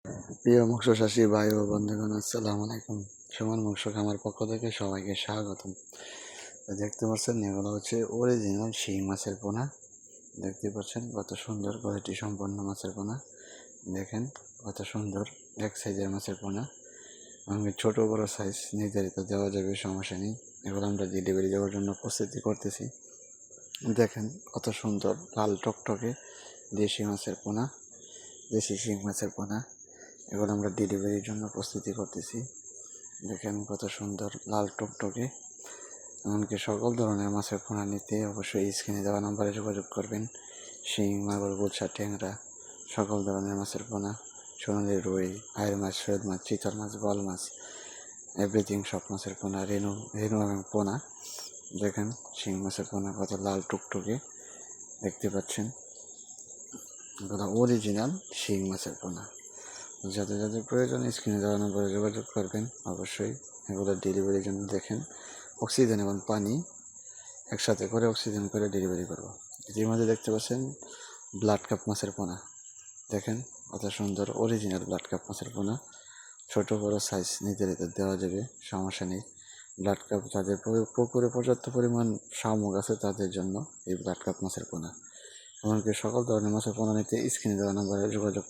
প্রিয় মৎস্য চাষী ভাই ও বন্ধুগণ, আসসালামু আলাইকুম। সুমন মৎস্য খামার পক্ষ থেকে সবাইকে স্বাগতম। তো দেখতে পাচ্ছেন, এগুলো হচ্ছে অরিজিনাল শিং মাছের পোনা। দেখতে পাচ্ছেন কত সুন্দর কোয়ালিটি সম্পন্ন মাছের পোনা। দেখেন কত সুন্দর এক সাইজের মাছের পোনা। আমি ছোট বড় সাইজ নির্ধারিত দেওয়া যাবে, সমস্যা নেই। এগুলো আমরা ডেলিভারি দেওয়ার জন্য প্রস্তুতি করতেছি। দেখেন কত সুন্দর লাল টকটকে দেশি মাছের পোনা, দেশি শিং মাছের পোনা। এগুলো আমরা ডেলিভারির জন্য প্রস্তুতি করতেছি। দেখেন কত সুন্দর লাল টকটকে। এমনকি সকল ধরনের মাছের পোনা নিতে অবশ্যই স্ক্রিনে দেওয়া নাম্বারে যোগাযোগ করবেন। শিং, মাগুর, গুলশা, ট্যাংরা, সকল ধরনের মাছের পোনা, সোনালি রুই, আয়ের মাছ, সৈয়দ মাছ, চিতল মাছ, বল মাছ, এভরিথিং সব মাছের পোনা, রেনু এবং পোনা। দেখেন শিং মাছের পোনা কত লাল টুকটুকে দেখতে পাচ্ছেন। এগুলো অরিজিনাল শিং মাছের পোনা। যাদের যাদের প্রয়োজন স্ক্রিনে দেওয়া নম্বরে যোগাযোগ করবেন অবশ্যই। এগুলো ডেলিভারির জন্য দেখেন অক্সিজেন এবং পানি একসাথে করে অক্সিজেন করে ডেলিভারি করবো। এটির মধ্যে দেখতে পাচ্ছেন ব্লাড কাপ মাছের পোনা। দেখেন কত সুন্দর অরিজিনাল ব্লাড কাপ মাছের পোনা। ছোট বড় সাইজ নির্ধারিত দেওয়া যাবে, সমস্যা নেই। ব্লাড কাপ যাদের পুকুরে পর্যাপ্ত পরিমাণ শামুক আছে তাদের জন্য এই ব্লাড কাপ মাছের পোনা। এমনকি সকল ধরনের মাছের পোনা নিতে স্ক্রিনে দেওয়া নম্বরে যোগাযোগ